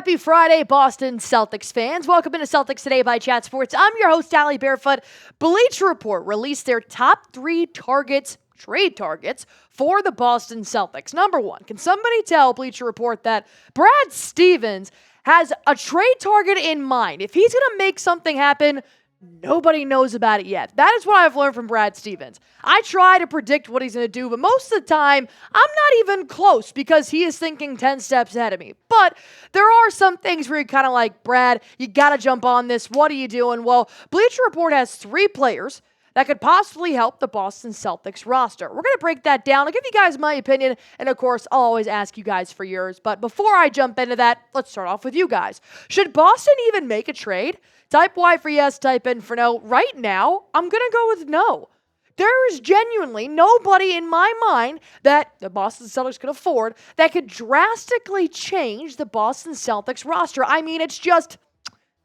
Happy Friday, Boston Celtics fans. Welcome into Celtics Today by Chat Sports. I'm your host, Allie Barefoot. Bleacher Report released their top 3 trade targets, for the Boston Celtics. Number 1, can somebody tell Bleacher Report that Brad Stevens has a trade target in mind? If he's going to make something happen, nobody knows about it yet. That is what I've learned from Brad Stevens. I try to predict what he's going to do, but most of the time, I'm not even close because he is thinking 10 steps ahead of me. But there are some things where you're kind of like, Brad, you got to jump on this. What are you doing? Well, Bleacher Report has 3 players that could possibly help the Boston Celtics roster. We're going to break that down. I'll give you guys my opinion, and of course, I'll always ask you guys for yours. But before I jump into that, let's start off with you guys. Should Boston even make a trade? Type Y for yes, type N for no. Right now, I'm going to go with no. There is genuinely nobody in my mind that the Boston Celtics could afford that could drastically change the Boston Celtics roster. I mean, it's just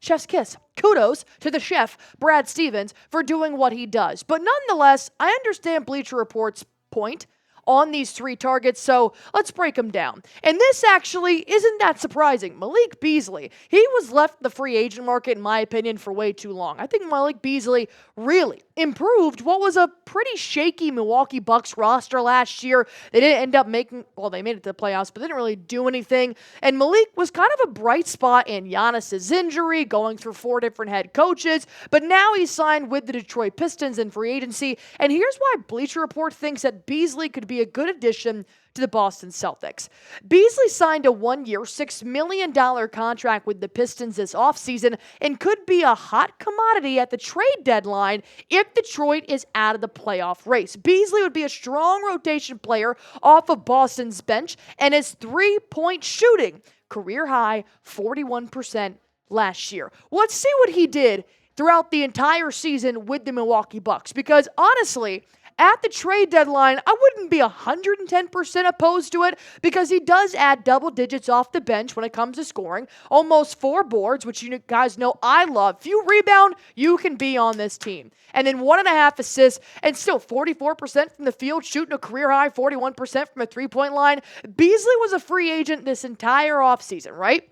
chef's kiss. Kudos to the chef, Brad Stevens, for doing what he does. But nonetheless, I understand Bleacher Report's point on these 3 targets, so let's break them down. And this actually isn't that surprising. Malik Beasley, he was left the free agent market, in my opinion, for way too long. I think Malik Beasley really improved what was a pretty shaky Milwaukee Bucks roster last year. They didn't end up they made it to the playoffs, but they didn't really do anything. And Malik was kind of a bright spot in Giannis's injury, going through 4 different head coaches, but now he's signed with the Detroit Pistons in free agency. And here's why Bleacher Report thinks that Beasley could be a good addition to the Boston Celtics. Beasley signed a 1-year, $6 million contract with the Pistons this offseason and could be a hot commodity at the trade deadline if Detroit is out of the playoff race. Beasley would be a strong rotation player off of Boston's bench, and his three-point shooting, career high 41% last year. Let's see what he did throughout the entire season with the Milwaukee Bucks, because honestly, at the trade deadline, I wouldn't be 110% opposed to it because he does add double digits off the bench when it comes to scoring. Almost 4 boards, which you guys know I love. If you rebound, you can be on this team. And then 1.5 assists and still 44% from the field, shooting a career high 41% from a three-point line. Beasley was a free agent this entire offseason, right?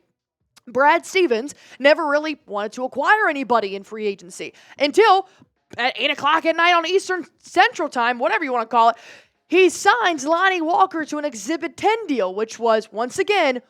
Brad Stevens never really wanted to acquire anybody in free agency until at 8 o'clock at night on Eastern Central Time, whatever you want to call it, he signs Lonnie Walker to an Exhibit 10 deal, which was, once again,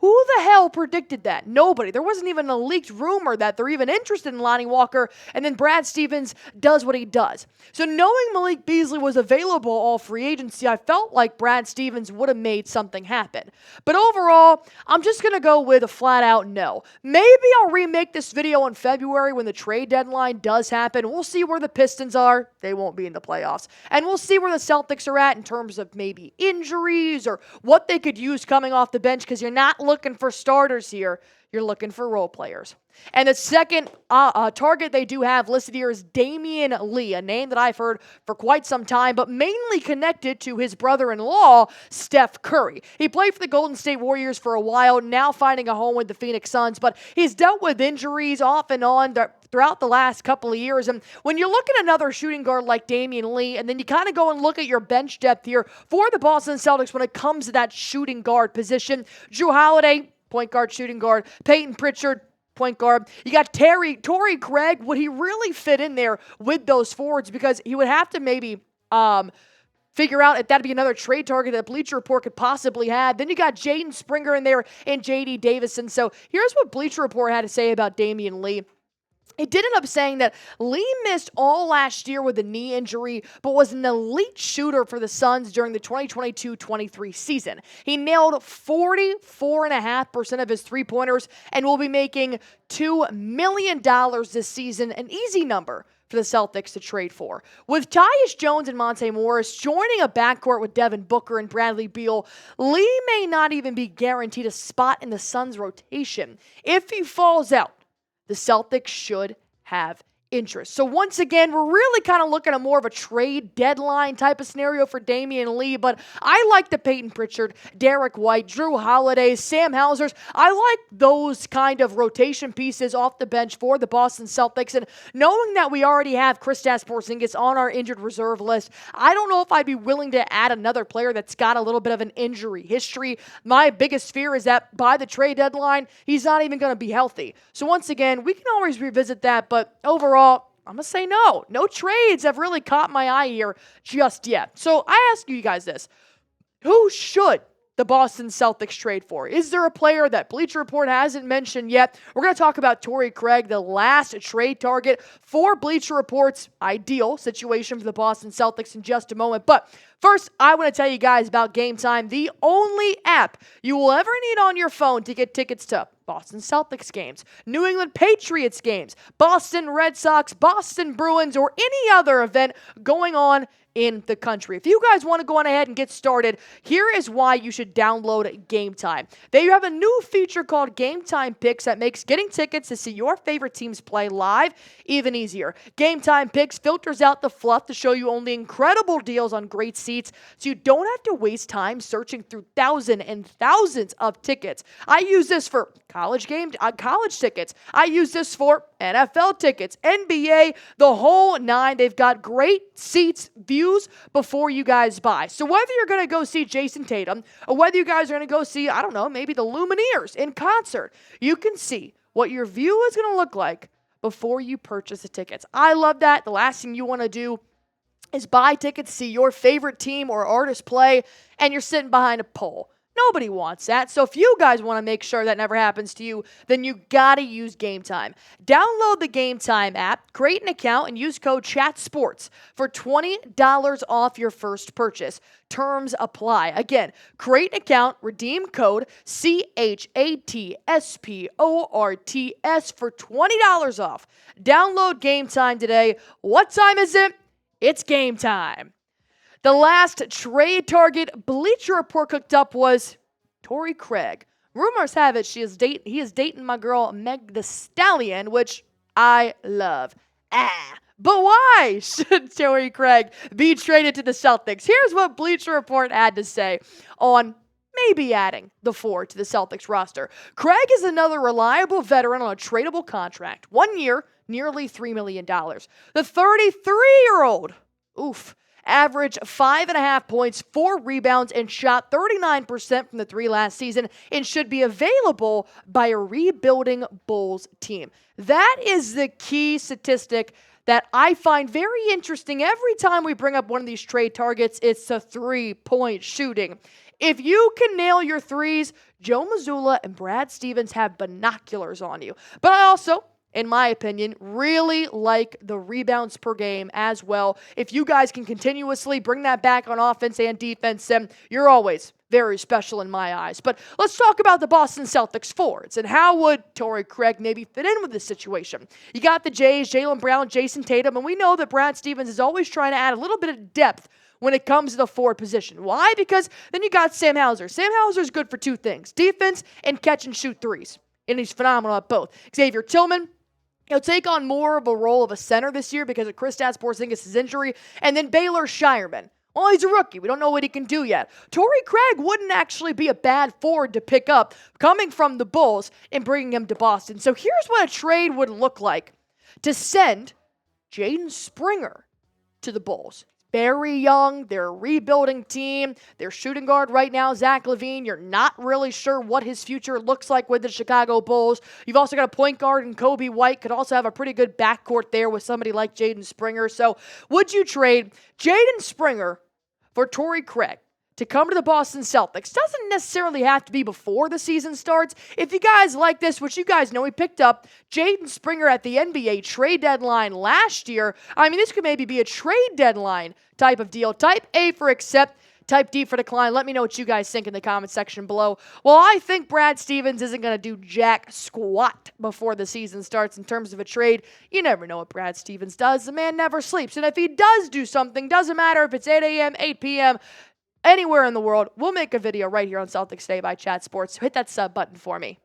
who the hell predicted that? Nobody. There wasn't even a leaked rumor that they're even interested in Lonnie Walker, and then Brad Stevens does what he does. So knowing Malik Beasley was available all free agency, I felt like Brad Stevens would have made something happen. But overall, I'm just going to go with a flat-out no. Maybe I'll remake this video in February when the trade deadline does happen. We'll see where the Pistons are. They won't be in the playoffs. And we'll see where the Celtics are at in terms of maybe injuries or what they could use coming off the bench, because you're not looking for starters here. You're looking for role players. And the second target they do have listed here is Damion Lee, a name that I've heard for quite some time, but mainly connected to his brother-in-law, Steph Curry. He played for the Golden State Warriors for a while, now finding a home with the Phoenix Suns, but he's dealt with injuries off and on throughout the last couple of years. And when you look at another shooting guard like Damion Lee, and then you kind of go and look at your bench depth here for the Boston Celtics when it comes to that shooting guard position, Jrue Holiday, point guard, shooting guard, Peyton Pritchard, point guard. You got Torrey Craig. Would he really fit in there with those forwards? Because he would have to maybe figure out if that'd be another trade target that Bleacher Report could possibly have. Then you got Jaden Springer in there and J.D. Davison. So here's what Bleacher Report had to say about Damion Lee. It did end up saying that Lee missed all last year with a knee injury, but was an elite shooter for the Suns during the 2022-23 season. He nailed 44.5% of his three-pointers and will be making $2 million this season, an easy number for the Celtics to trade for. With Tyus Jones and Monte Morris joining a backcourt with Devin Booker and Bradley Beal, Lee may not even be guaranteed a spot in the Suns' rotation. If he falls out, the Celtics should have interest. So once again, we're really kind of looking at more of a trade deadline type of scenario for Damion Lee, but I like the Peyton Pritchard, Derek White, Drew Holiday, Sam Hausers. I like those kind of rotation pieces off the bench for the Boston Celtics, and knowing that we already have Kristaps Porzingis on our injured reserve list, I don't know if I'd be willing to add another player that's got a little bit of an injury history. My biggest fear is that by the trade deadline, he's not even going to be healthy. So once again, we can always revisit that, but overall, I'm going to say no. No trades have really caught my eye here just yet. So I ask you guys this. Who should the Boston Celtics trade for? Is there a player that Bleacher Report hasn't mentioned yet? We're going to talk about Torrey Craig, the last trade target for Bleacher Report's ideal situation for the Boston Celtics in just a moment. But first, I want to tell you guys about Game Time, the only app you will ever need on your phone to get tickets to Boston Celtics games, New England Patriots games, Boston Red Sox, Boston Bruins, or any other event going on in the country. If you guys want to go on ahead and get started, here is why you should download Game Time. They have a new feature called Game Time Picks that makes getting tickets to see your favorite teams play live even easier. Game Time Picks filters out the fluff to show you only incredible deals on great seats, so you don't have to waste time searching through thousands and thousands of tickets. I use this for college tickets. I use this for NFL tickets, NBA, the whole nine. They've got great seats, views before you guys buy. So whether you're going to go see Jason Tatum or whether you guys are going to go see, I don't know, maybe the Lumineers in concert, you can see what your view is going to look like before you purchase the tickets. I love that. The last thing you want to do is buy tickets to see your favorite team or artist play and you're sitting behind a pole. Nobody wants that. So if you guys want to make sure that never happens to you, then you got to use Game Time. Download the Game Time app, create an account, and use code CHATSPORTS for $20 off your first purchase. Terms apply. Again, create an account, redeem code CHATSPORTS for $20 off. Download Game Time today. What time is it? It's game time. The last trade target Bleacher Report cooked up was Torrey Craig. Rumors have it he is dating my girl Meg the Stallion, which I love. But why should Torrey Craig be traded to the Celtics? Here's what Bleacher Report had to say on maybe adding the 4 to the Celtics roster. Craig is another reliable veteran on a tradable contract. 1 year, nearly $3 million. The 33-year-old, averaged 5.5 points, 4 rebounds, and shot 39% from the 3 last season and should be available by a rebuilding Bulls team. That is the key statistic that I find very interesting. Every time we bring up one of these trade targets, it's a 3-point shooting. If you can nail your threes, Joe Mazzulla and Brad Stevens have binoculars on you. But I also, in my opinion, really like the rebounds per game as well. If you guys can continuously bring that back on offense and defense, then you're always very special in my eyes. But let's talk about the Boston Celtics forwards and how would Torrey Craig maybe fit in with this situation. You got the Jays, Jaylen Brown, Jason Tatum, and we know that Brad Stevens is always trying to add a little bit of depth when it comes to the forward position. Why? Because then you got Sam Hauser. Sam Hauser is good for 2 things, defense and catch and shoot threes, and he's phenomenal at both. Xavier Tillman, he'll take on more of a role of a center this year because of Kristaps Porzingis' injury. And then Baylor Shireman. Well, he's a rookie. We don't know what he can do yet. Torrey Craig wouldn't actually be a bad forward to pick up coming from the Bulls and bringing him to Boston. So here's what a trade would look like to send Jaden Springer to the Bulls. Very young. They're a rebuilding team. Their shooting guard right now, Zach LaVine. You're not really sure what his future looks like with the Chicago Bulls. You've also got a point guard in Kobe White. Could also have a pretty good backcourt there with somebody like Jaden Springer. So would you trade Jaden Springer for Torrey Craig to come to the Boston Celtics? Doesn't necessarily have to be before the season starts. If you guys like this, which you guys know, we picked up Jaden Springer at the NBA trade deadline last year. I mean, this could maybe be a trade deadline type of deal. Type A for accept, type D for decline. Let me know what you guys think in the comment section below. Well, I think Brad Stevens isn't going to do jack squat before the season starts in terms of a trade. You never know what Brad Stevens does. The man never sleeps. And if he does do something, doesn't matter if it's 8 a.m., 8 p.m., anywhere in the world, we'll make a video right here on Celtics Today by Chat Sports. So hit that sub button for me.